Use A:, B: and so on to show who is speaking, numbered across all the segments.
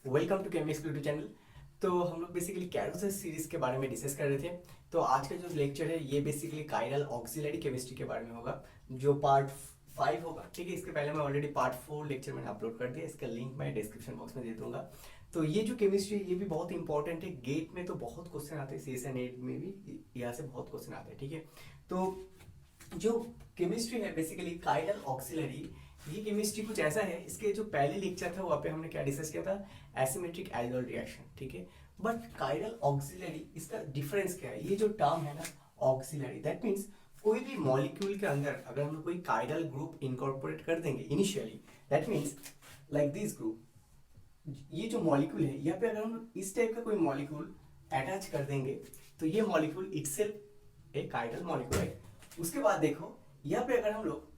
A: Welcome to chemistry YouTube channel. तो हम लोग बेसिकली कैरोसिस सीरीज के बारे में डिस्कस कर रहे थे। तो आज का जो लेक्चर है ये बेसिकली काइरल ऑक्सिलरी केमिस्ट्री के बारे में होगा, जो पार्ट 5 होगा। ठीक है, इसके पहले मैं ऑलरेडी पार्ट 4 लेक्चर मैंने अपलोड कर दिया, इसका लिंक मैं डिस्क्रिप्शन बॉक्स में दे दूंगा। तो ये जो केमिस्ट्री है ये भी बहुत इंपॉर्टेंट है, गेट में तो बहुत क्वेश्चन आते हैं, CSN 8 में भी यहाँ से बहुत क्वेश्चन आते हैं। ठीक है, तो जो केमिस्ट्री है बेसिकली काइरल ऑक्सिलरी, ये केमिस्ट्री कुछ ऐसा है। इसके जो पहले लेक्चर था वहाँ पे हमने क्या डिस्कस किया था, एसिमेट्रिक एल्डिहाइड रिएक्शन। ठीक है, बट काइरल ऑक्सिलरी इसका डिफरेंस क्या है। ये जो टर्म है ना ऑक्सिलरी, दैट मीन्स कोई भी मॉलिक्यूल के अंदर अगर हम लोग कोई काइरल ग्रुप इनकॉर्पोरेट कर देंगे initially, that means like this group, ये जो मॉलिक्यूल है यहाँ पे अगर हम इस टाइप का कोई मॉलिक्यूल अटैच कर देंगे तो ये मॉलिक्यूल इटसेल्फ एक काइरल मॉलिक्यूल है। उसके बाद देखो यहाँ पे अगर हम लोग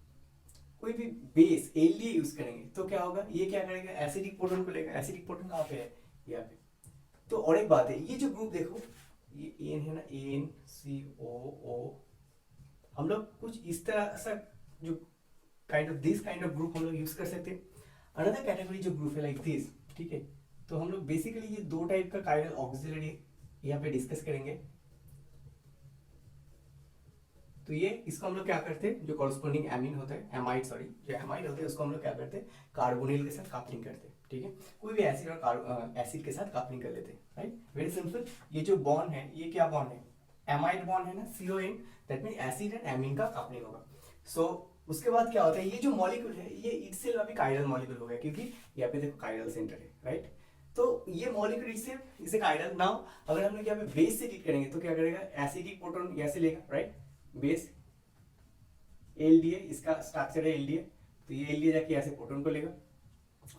A: कोई भी बेस एलडीए यूज करेंगे तो क्या होगा, ये क्या करेगा, एसिडिक प्रोटॉन को लेगा। एसिडिक प्रोटॉन कहाँ पे है, यहाँ पे। तो और एक बात है, ये जो ग्रुप देखो, ये एन है ना, एन सी ओ, हम लोग कुछ इस तरह सा जो दिस काइंड ऑफ ग्रुप हम लोग यूज कर सकते हैं। अनदर कैटेगरी जो ग्रुप है लाइक दिस। ठीक है, तो हम लोग बेसिकली ये दो टाइप का काइरल ऑक्सिलरी यहाँ पे डिस्कस करेंगे। तो ये इसको हम लोग क्या करते हैं, जो कॉरस्पॉन्डिंग एमीन होता है, एमाइड सॉरी, जो एमाइड होते हैं उसको हम लोग क्या करते हैं, कार्बोनिल के साथ कपलिंग करते हैं। ठीक है, कोई भी एसिड और एसिड के साथ कपलिंग कर लेते हैं, राइट, वेरी सिंपल। ये जो बॉन्ड है ये क्या बॉन्ड है, एमाइड बॉन्ड है ना, CON, that mean acid and amine का कपलिंग होगा। सो उसके बाद क्या होता है, ये जो मॉलिक्यूल है ये इटसेल्फ अभी काइरल मॉलिक्यूल हो गया, क्योंकि यहाँ पे देखो काइरल सेंटर है, राइट। तो ये मॉलिक्यूल इटसेल्फ इसे काइरल। नाउ अगर हम लोग यहाँ पे बेस से ट्रीट करेंगे तो क्या करेगा, एसिडिक प्रोटॉन यहाँ से लेगा, राइट, बेस एलडीए, इसका स्ट्रक्चर है एलडीए। तो ये एलडीए जाके ऐसे प्रोटॉन को लेगा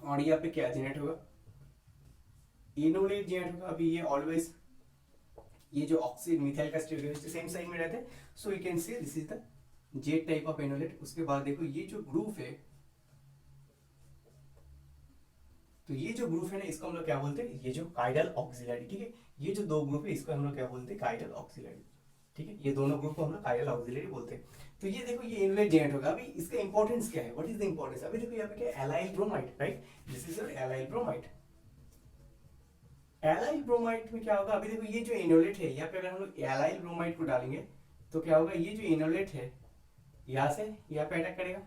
A: और यहाँ पे क्या जनरेट होगा, इनोलेट जनरेट होगा। अभी ये ऑलवेज ये जो ऑक्सीजन मिथाइल का स्टीरियो सेम साइड में रहते हैं, so you can say this is the Z type of enolate. उसके बाद देखो ये जो ग्रुप है, तो ये जो ग्रुप है ना इसको हम लोग क्या बोलते हैं, ये जो काइरल ऑक्सिलरी। ठीक है, ये जो दो ग्रुप है इसको हम लोग क्या बोलते हैं, काइरल ऑक्सिलरी। ठीक है, ये दोनों ग्रुप को हम लोग काइरल ऑक्सिलरी बोलते हैं। तो ये देखो ये इनलेट जनरेट होगा। अभी इसका इंपॉर्टेंस क्या है, व्हाट इज द इंपॉर्टेंस। अभी देखो यहाँ पे क्या है, allyl bromide, right, this is your allyl bromide. Allyl bromide में क्या होगा, अभी देखो ये जो इनोलेट है यहाँ पे अगर हम लोग एलाइल ब्रोमाइड को डालेंगे तो क्या होगा, ये जो इनोलेट है यहाँ से यहाँ पे अटैक करेगा।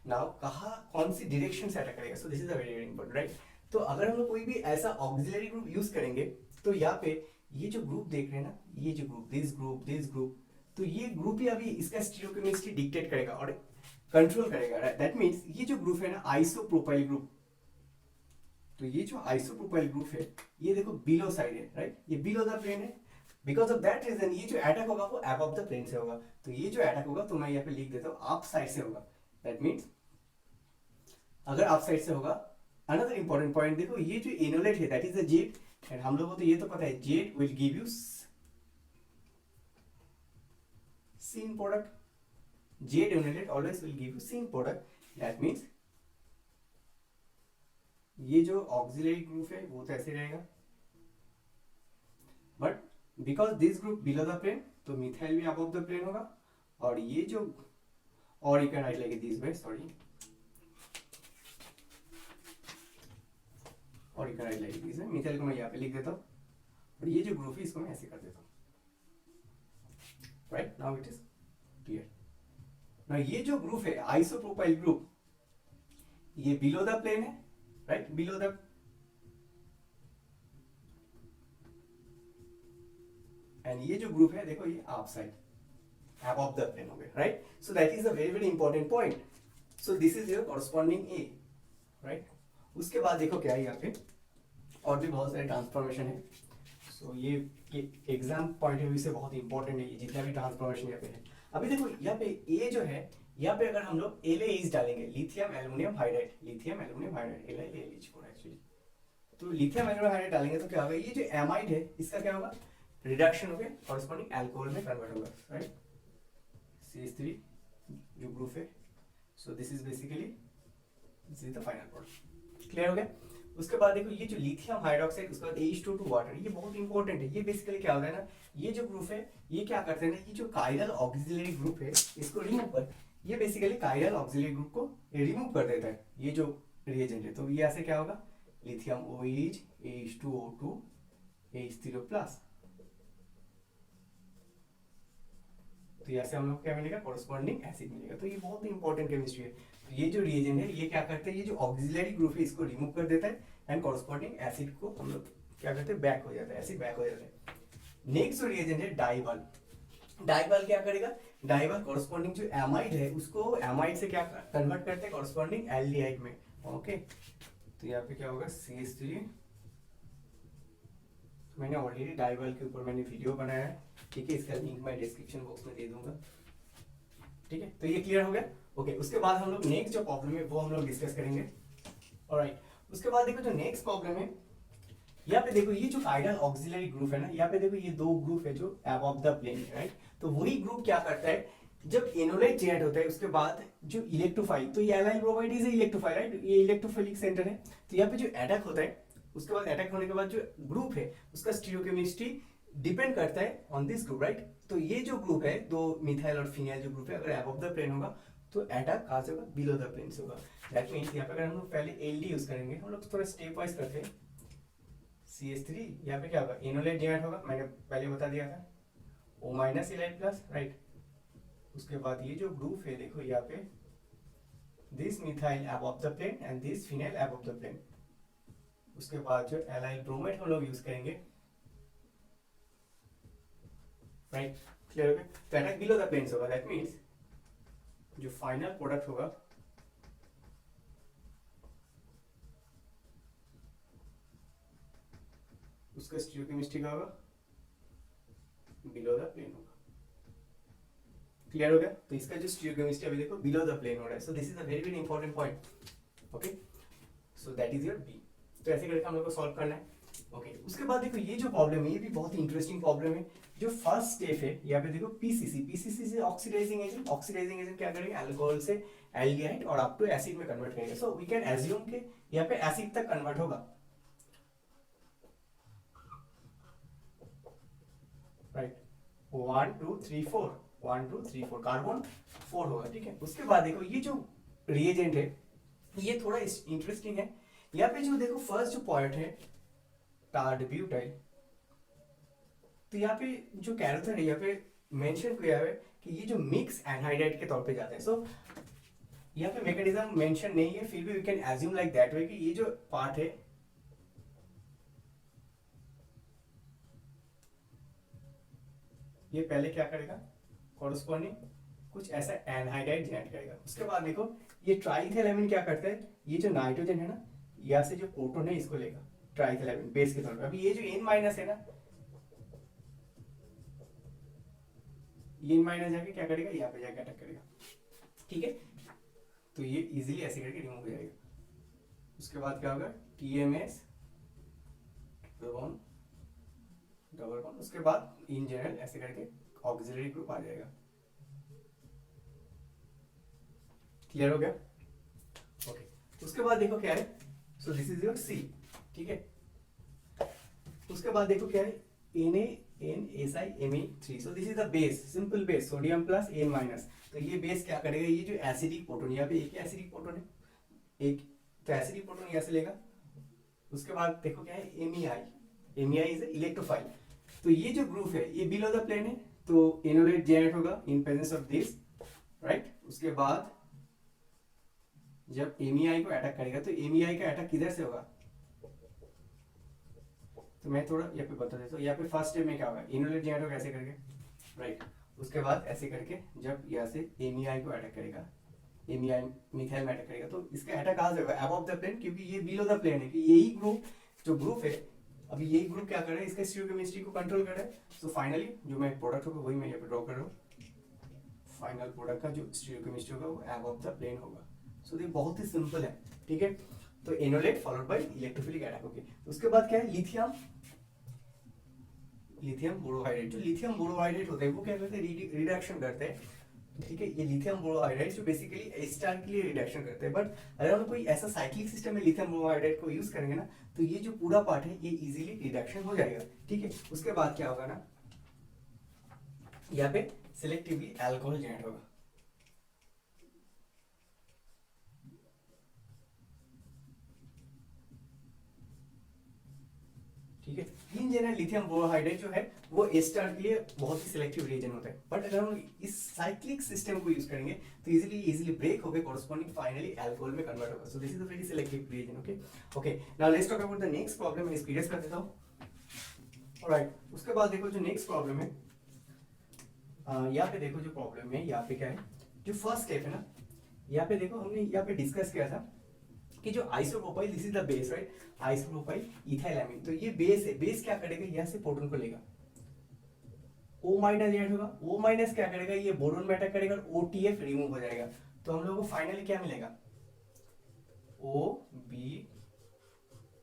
A: नाउ कहा कौन सी डायरेक्शन से अटैक करेगा, सो this is a very very important, right. तो अगर हम लोग कोई भी ऐसा ऑक्सिलरी ग्रुप यूज करेंगे तो यहाँ पे ये जो ग्रुप देख रहे हैं ना, ये जो ग्रुप, दिस ग्रुप, तो ये ग्रुप ही अभी इसका स्टीरियोकेमिस्ट्री डिक्टेट करेगा और कंट्रोल करेगा, दैट मीन्स ये जो ग्रुप है ना आइसोप्रोपाइल ग्रुप, तो ये जो आइसोप्रोपाइल ग्रुप है ये देखो बिलो साइड है, राइट, ये बिलो द प्लेन है। बिकॉज ऑफ दैट रीजन ये जो अटैक होगा वो अबव द प्लेन से होगा। तो ये जो अटैक होगा तो मैं यहाँ पे लिख देता हूँ अप साइड से होगा। दैट मीन्स अगर अप साइड से होगा। अनदर इंपॉर्टेंट पॉइंट देखो, ये जो इनोलेट है that is the Z, and हम लोगों को तो ये तो पता है Z will give you syn product. Z enolate always will give you syn product. That means ये जो ऑक्सिलरी ग्रुप है वो तो ऐसे रहेगा, but because this group below the plane तो मिथाइल भी अबव द प्लेन होगा। और ये जो, और you can write like this way, sorry, और you can write like this way, methyl को मैं यहाँ पे लिख देता हूँ और ये जो ग्रुप है इसको मैं ऐसे कर देता हूँ, right. Now it is clear. Now ये जो ग्रुप है आइसोप्रोपाइल ग्रुप, ये बिलो द प्लेन है, राइट, बिलो द, एंड ये जो ग्रुप है देखो ये up side above the plane हो गया, right. So that is a very very important point. So this is your corresponding A, right. उसके बाद देखो क्या है यहाँ पे और भी बहुत सारे ट्रांसफॉर्मेशन है। सो ये एग्जाम पॉइंट ऑफ व्यू से बहुत इंपॉर्टेंट है ये जितना भी ट्रांसफॉर्मेशन यहाँ पे है। अभी देखो यहाँ पे ए जो है, यहाँ पे अगर हम लोग LAEs डालेंगे, lithium aluminium hydride, lithium aluminium hydride, LAEs को एक्चुअली, तो लिथियम एल्यूमिनियम हाइड्राइड डालेंगे तो क्या होगा, ये जो एमाइड है इसका क्या होगा, रिडक्शन हो गया, कॉरस्पॉन्डिंग अल्कोहल में कन्वर्ट होगा, राइट, CH3 जो ग्रुप है। So this is basically this is the final product. Clear हो गया। उसके बाद देखो ये जो लिथियम हाइड्रोक्साइड, उसके बाद H2 वाटर, ये बहुत इंपॉर्टेंट है। ये बेसिकली क्या होता है ना, ये जो ग्रुप है ये क्या करते हैं ना, ये जो काइरल ऑक्सिलरी ग्रुप है इसको रिमूव कर, ये बेसिकली काइरल ऑक्सिलरी ग्रुप को रिमूव कर देता है ये जो रिएजेंट है। तो ये ऐसे क्या होगा, lithium O is H2O2 H3O plus. तो यहाँ से हम लोग क्या मिलेगा, कॉरस्पॉन्डिंग एसिड मिलेगा। तो ये बहुत ही इंपॉर्टेंट केमिस्ट्री है। तो ये जो रिएजेंट है ये क्या करते हैं, ये जो ऑक्सिलरी ग्रुप है इसको रिमूव कर देता है एंड कॉरस्पॉन्डिंग एसिड को हम लोग क्या करते हैं, बैक हो जाता है, एसिड बैक हो जाता है। नेक्स्ट जो रिएजेंट है डाइवाल। डाइवाल क्या करेगा, डाइवाल कॉरस्पॉन्डिंग जो एमाइड है उसको एमाइड से क्या कन्वर्ट करते हैं, कॉरस्पॉन्डिंग एल्डिहाइड में। ओके, तो यहाँ पे क्या होगा CH3। मैंने ऑलरेडी डाइवाल के ऊपर मैंने वीडियो बनाया है, ठीक है, इसका लिंक मैं डिस्क्रिप्शन बॉक्स में दे दूंगा। ठीक है, तो ये क्लियर हो गया। ओके, उसके बाद हम लोग नेक्स्ट जो प्रॉब्लम है वो हम लोग डिस्कस करेंगे। ऑलराइट, उसके बाद देखो जो नेक्स्ट प्रॉब्लम है, यहाँ पे देखो ये जो आइडियल ऑक्सिलरी ग्रुप है ना, यहाँ पे देखो ये दो ग्रुप है जो अबव द प्लेन है, राइट। तो वही ग्रुप क्या करता है, जब एनोलाइट जेनेरेट होता है उसके बाद जो इलेक्ट्रोफाइल, तो ये allyl bromide is electrophile, right, ये इलेक्ट्रोफिलिक सेंटर है। तो यहाँ पे जो अटैक होता है उसके बाद अटैक होने के बाद जो ग्रुप है उसका स्टीरियोकेमिस्ट्री डिपेंड करता है ऑन दिस ग्रुप, राइट। तो ये जो ग्रुप है, दो मिथाइल और फिनाइल जो ग्रुप है, अगर अबव द प्लेन होगा तो अटैक कहाँ से होगा, बिलो द प्लेन से होगा। दैट मींस यहाँ पे अगर हम लोग पहले एलडी यूज करेंगे, हम लोग थोड़ा स्टेप वाइज करते हैं। CH3 यहाँ पे क्या होगा, इनोलेट जेनेरेट होगा, मैंने पहले बता दिया था, O माइनस इलाइट प्लस, राइट। उसके बाद ये जो ग्रुप है देखो यहाँ पे, this methyl above the plane and this phenyl above the plane. उसके बाद जो एलाइल ब्रोमाइड हम लोग यूज करेंगे, राइट, क्लियर हो गया। तो अटैक बिलो द प्लेन होगा, दैट मींस जो फाइनल प्रोडक्ट होगा उसका स्टीरियोकेमिस्ट्री का होगा बिलो द प्लेन होगा। क्लियर हो गया। तो इसका जो स्टीरियोकेमिस्ट्री अभी देखो बिलो द प्लेन हो रहा है। So this is a very very important point. Okay, so that is your B. तो ऐसे करके हम लोग को सॉल्व करना है। ओके, उसके बाद देखो ये जो प्रॉब्लम है ये भी बहुत ही इंटरेस्टिंग प्रॉब्लम है। जो फर्स्ट स्टेप है यहाँ पे देखो पीसीसी से ऑक्सीडाइजिंग एजेंट, ऑक्सीडाइजिंग एजेंट क्या करेंगे, अल्कोहल से एल्डिहाइड और अप टू एसिड में कन्वर्ट करेंगे। सो वी कैन एज्यूम के यहाँ पे एसिड तक कन्वर्ट होगा, राइट। 1 2 3 4 1 2 3 4 कार्बन 4 होगा, ठीक है। उसके बाद देखो ये जो रिएजेंट है ये थोड़ा इंटरेस्टिंग है। यहाँ पे जो देखो फर्स्ट जो पॉइंट है टार्ड ब्यूटाइल, तो यहाँ पे जो कैरेक्टर है यहाँ पे मेंशन किया है कि ये जो मिक्स एनहाइड्राइड के तौर पे जाता है। सो यहाँ पे मैकेनिज्म मेंशन नहीं है, फिर भी we can assume like that way कि ये जो पार्ट है ये पहले क्या करेगा, कॉरस्पॉन्डिंग कुछ ऐसा एनहाइड्राइड जेनेरेट करेगा। उसके बाद देखो ये ट्राइथेलामीन क्या करता है, ये जो नाइट्रोजन है ना यहाँ से जो प्रोटॉन है इसको लेगा ट्राइथेलामीन बेस के तौर पे। अभी ये जो N माइनस है ना, ये N माइनस जाके क्या करेगा, यहाँ पे जाके अटैक करेगा, ठीक है। तो ये इजीली ऐसे करके रिमूव हो जाएगा। उसके बाद क्या होगा, TMS डबल बॉन्ड, उसके बाद इन जनरल ऐसे करके ऑक्सिलरी ग्रुप आ जाएगा। क्लियर हो गया। ओके, उसके बाद देखो क्या है, so this is your C, ठीक है। उसके बाद देखो क्या है, NaNSiMe3। So this is the base, simple base, sodium plus N minus. तो ये बेस क्या करेगा, ये जो एसिडिक प्रोटॉन, यहाँ पे एक ही एसिडिक प्रोटॉन है, एक तो एसिडिक प्रोटॉन यहाँ से लेगा। उसके बाद देखो क्या है, MEI इज इलेक्ट्रोफाइल। तो ये जो ग्रुप है ये बिलो द प्लेन है, तो इनोलेट जेनेरेट होगा in presence of this, right. उसके बाद जब MEI को अटैक करेगा तो MEI का अटैक किधर से होगा, तो मैं थोड़ा यहाँ पे बता देता हूँ। यहाँ पे फर्स्ट स्टेप में क्या होगा, इनोलेट जेनेरेट होगा ऐसे करके, राइट। उसके बाद ऐसे करके जब यहाँ से MEI को अटैक करेगा, MEI मिथाइल में अटैक करेगा, तो इसका अटैक कहाँ से होगा, अबव द प्लेन, क्योंकि ये बिलो द प्लेन है कि यही ग्रुप जो ग्रुप है अभी यही ग्रुप क्या कर रहा है, इसका स्टीरियोकेमिस्ट्री को कंट्रोल कर रहा है। सो फाइनली जो मैं प्रोडक्ट होगा वही मैं यहाँ पे ड्रॉ कर रहा हूँ। फाइनल प्रोडक्ट का जो स्टीरियोकेमिस्ट्री होगा वो अबव द प्लेन होगा। सो ये बहुत ही सिंपल है, ठीक है। तो enolate followed by electrophilic attack. Okay, उसके बाद क्या है, लिथियम बोरोहाइड्रेट। जो लिथियम बोरोहाइड्रेट होता है वो क्या करते हैं, रिडक्शन करते हैं, ठीक है। ये लिथियम बोरोहाइड्रेट जो बेसिकली एस्टार के लिए रिडक्शन करते हैं, बट अगर हम कोई ऐसा साइक्लिक सिस्टम में लिथियम बोरोहाइड्रेट को यूज करेंगे ना तो ये जो पूरा पार्ट है ये इजीली रिडक्शन हो जाएगा, ठीक है। उसके बाद क्या होगा ना, यहाँ पे सिलेक्टिवली अल्कोहल जेनेरेट होगा, ठीक है। इन जनरल लिथियम बोरोहाइड्रेट जो है वो एस्टर के लिए बहुत ही सिलेक्टिव रिएजेंट होता है, बट अगर हम इस साइक्लिक सिस्टम को यूज करेंगे तो इजीली ब्रेक होकर कोरस्पॉन्डिंग फाइनली अल्कोहल में कन्वर्ट होगा। सो this is a very selective reagent. Okay okay, now let's talk about the next problem. मैं सीरियस कर देता हूं। ऑलराइट, उसके बाद देखो जो नेक्स्ट प्रॉब्लम है, यहाँ पे देखो जो प्रॉब्लम है यहाँ पे क्या है, जो फर्स्ट स्टेप है ना, यहाँ पे देखो हमने यहाँ पे डिस्कस किया था कि जो isopropyl, this is the base right, isopropyl ethylamine, तो ये बेस है। बेस क्या करेगा, यहाँ से प्रोटॉन को लेगा, O माइनस ऐड होगा, O माइनस क्या करेगा, ये बोरोन में अटैक करेगा, OTF रिमूव हो जाएगा। तो हम लोगों को फाइनली क्या मिलेगा, OB,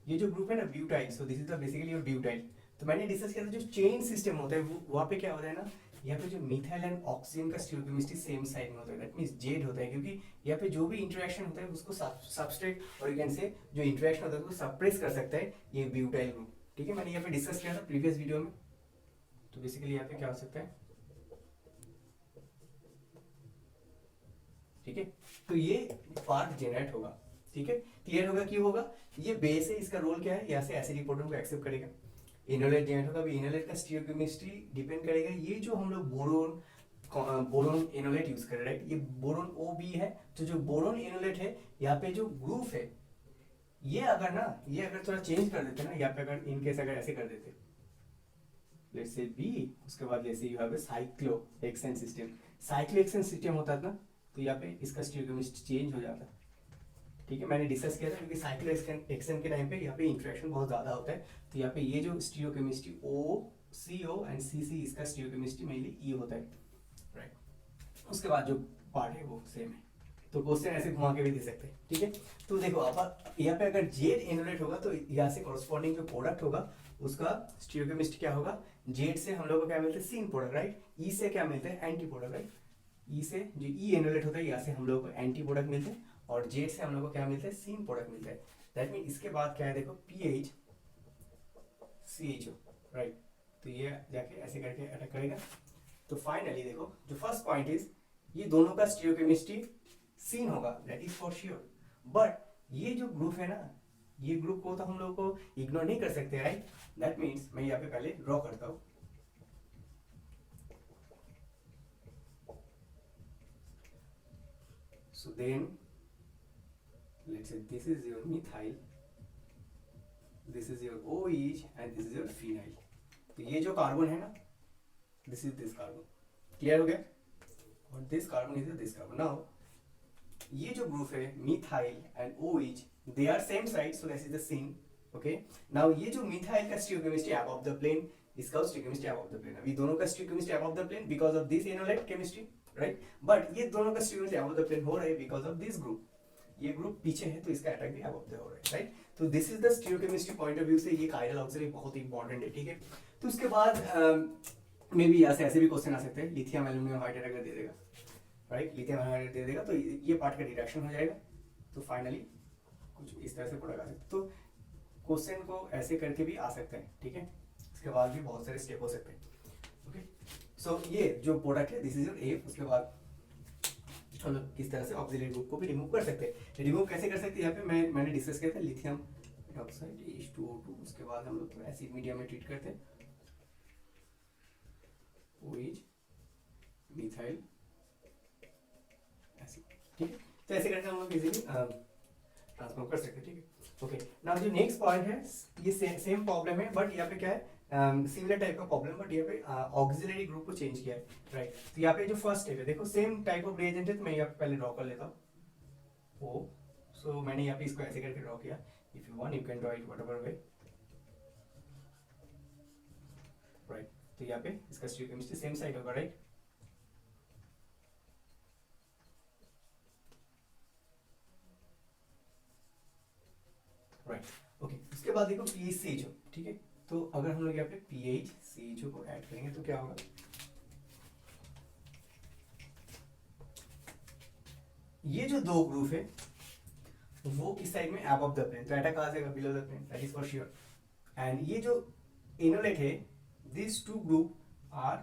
A: ये जो ग्रुप है ना butyl, so this is the basically your butyl. तो मैंने डिस्कस किया था जो चेन सिस्टम होता है वहां पे क्या होता है ना, यहाँ पे जो मिथाइल एंड ऑक्सीजन का स्टियोकेमिस्ट्री सेम साइड में होता है, दैट मींस जेड होता है, क्योंकि यहाँ पे जो भी इंटरेक्शन होता है उसको सबस्ट्रेट और यू कैन से जो इंटरेक्शन होता है उसको सप्रेस कर सकता है ये ब्यूटाइल ग्रुप। ठीक है, मैंने यहाँ पे डिस्कस किया था प्रीवियस वीडियो में। तो बेसिकली यहाँ पे क्या हो सकता है, ठीक है, तो ये पार्ट जेनरेट होगा। ठीक है, क्लियर होगा क्यों होगा, ये बेस है, इसका रोल क्या है, यहाँ से एसिडिक प्रोटॉन को एक्सेप्ट करेगा, इनोलेट जेनरेट होगा। अभी इनोलेट का स्टियोकेमिस्ट्री डिपेंड करेगा, ये जो हम लोग बोरोन इनोलेट यूज कर रहे हैं, ये बोरोन OB है। तो जो बोरोन इनोलेट है यहाँ पे जो ग्रुप है, ये अगर थोड़ा चेंज कर देते ना, यहाँ पे अगर इनकेस अगर ऐसे कर देते, लेट्स से B, उसके बाद let's say you have a cyclohexane system, cyclohexane system होता था ना, तो यहाँ पे इसका स्टियोकेमिस्ट्री चेंज हो जाता। ठीक है, मैंने डिस्कस किया था क्योंकि साइक्लोहेक्सेन के टाइम पे यहाँ पे इंटरेक्शन बहुत ज्यादा होता है, तो यहाँ पे ये जो स्टियोकेमिस्ट्री CO एंड CC, इसका स्टियोकेमिस्ट्री मेनली E होता है, राइट। उसके बाद जो पार्ट है वो सेम है, तो क्वेश्चन ऐसे घुमा के भी दे सकते हैं। ठीक है, तो देखो अब यहाँ पे अगर जेड इनोलेट होगा तो यहाँ से कॉरस्पॉन्डिंग जो प्रोडक्ट होगा उसका स्टियोकेमिस्ट्री क्या होगा, जेड से हम लोग को क्या मिलता है, सीन प्रोडक्ट, राइट। ई से क्या मिलता है, एंटी प्रोडक्ट, राइट। ई से जो ई इनोलेट होता है यहाँ से हम लोग को एंटी प्रोडक्ट मिलते हैं, और जेड से हम लोग को क्या मिलता है, सीन प्रोडक्ट मिलता है। दैट मीन इसके बाद क्या है, देखो PH CHO, राइट। तो ये जाके ऐसे करके अटैक करेगा। तो फाइनली देखो जो फर्स्ट पॉइंट इज, ये दोनों का स्टियोकेमिस्ट्री सीन होगा, that is for sure. But ये जो ग्रुप है ना, ये ग्रुप को तो हम लोग को इग्नोर नहीं कर सकते, राइट। दैट मीन्स मैं यहाँ पे पहले ड्रॉ करता हूँ। So then let's say this is your methyl, this is your OH and this is your phenyl। तो ये जो कार्बन है ना, this is this carbon, clear हो गया, और this carbon is this carbon। now ये जो ग्रुप है methyl and OH, they are same side, so this is the same। okay, now ये जो methyl का स्टियोकेमिस्ट्री above the plane, इसका स्टियोकेमिस्ट्री above the plane, अभी दोनों का स्टियोकेमिस्ट्री above the plane because of this enolate chemistry, right. But ये दोनों का स्टियोकेमिस्ट्री above the plane हो रहा है बिकॉज ऑफ दिस ग्रुप, ये ग्रुप पीछे है तो इसका अटैक भी above the हो रहा है, राइट। तो this is the stereochemistry point of view से ये कायरल ऑक्सिलेरी बहुत ही इंपॉर्टेंट है। ठीक है, तो उसके बाद मे बी यहाँ से ऐसे भी क्वेश्चन आ सकते हैं, लिथियम एल्यूमिनियम हाइड्राइड अगर दे देगा, राइट, लिथियम हाइड्राइड दे देगा तो ये पार्ट का रिडक्शन हो जाएगा, तो फाइनली कुछ इस तरह से प्रोडक्ट आ सकता है। तो क्वेश्चन को ऐसे करके भी आ सकते हैं। ठीक है, इसके बाद भी बहुत सारे स्टेप हो सकते हैं। ओके, सो ये जो प्रोडक्ट है दिस इज योर A। उसके बाद हम लोग किस तरह से ऑक्सिलेरी ग्रुप को भी रिमूव कर सकते हैं। रिमूव कैसे कर सकते हैं, यहाँ पे मैंने डिस्कस किया था, लिथियम हाइड्रोक्साइड H2O2, उसके बाद हम लोग एसिड मीडियम में ट्रीट करते हैं, OH मिथाइल एसिड। ठीक है, तो ऐसे करके हम लोग इजीली ट्रांसफॉर्म कर सकते हैं। ठीक है, ओके। नाउ जो नेक्स्ट पॉइंट है, ये सेम प्रॉब्लम है, बट यहाँ पे क्या है, सिमिलर टाइप का प्रॉब्लम, बट यहाँ पे ऑक्सिलरी ग्रुप को चेंज किया है, राइट। तो यहाँ पे जो फर्स्ट स्टेप है, देखो सेम टाइप ऑफ रिएजेंट है, तो मैं यहाँ पे पहले ड्रॉ कर लेता हूँ O। सो मैंने यहाँ पे इसको ऐसे करके ड्रॉ किया, if you want you can draw it whatever way, right. तो यहाँ पे इसका स्टियोकेमिस्ट्री सेम साइड होगा, राइट। Right, okay. उसके बाद देखो PHCHO, ठीक है। तो अगर हम लोग यहाँ पे PHCHO को ऐड करेंगे तो क्या होगा, ये जो दो ग्रुप है वो किस साइड में, अबव द प्लेन, तो अटैक कहाँ से, below the plane, that is for sure. And ये जो इनोलेट है, this two group are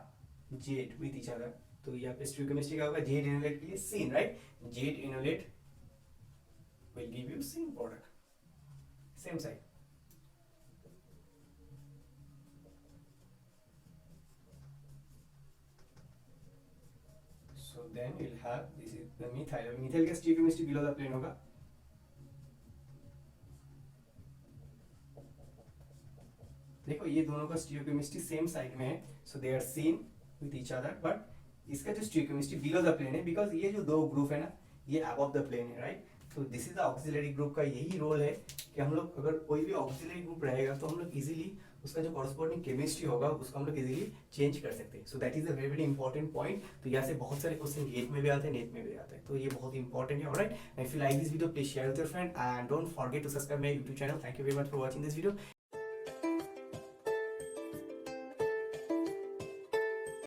A: Z with each other, तो यहाँ पे स्टियोकेमिस्ट्री क्या होगा, जेड इनोलेट के लिए syn, right. Z enolate will give you syn product, same side, then will have this is the methyl, methyl का स्टीरियोकेमिस्ट्री बिलो द प्लेन होगा। देखो ये दोनों का स्टीरियोकेमिस्ट्री सेम साइड में है, so they are seen with each other, but इसका जो स्टीरियोकेमिस्ट्री बिलो द प्लेन है, बिकॉज ये जो दो ग्रुप है ना ये अबव द प्लेन है, राइट। तो this is the auxiliary group का यही रोल है कि हम लोग अगर कोई भी ऑक्सिलरी ग्रुप रहेगा तो हम लोग इजीली उसका जो कॉरस्पॉन्डिंग केमिस्ट्री होगा उसको हम लोग इजीली चेंज कर सकते हैं। सो that is a very very important point. तो यहाँ से बहुत सारे क्वेश्चन गेट में भी आते हैं, नेट में भी आते हैं, तो ये बहुत इंपॉर्टेंट है। Alright, if you like this video please share with your friend and don't forget to subscribe my YouTube channel. Thank you very much for watching this video.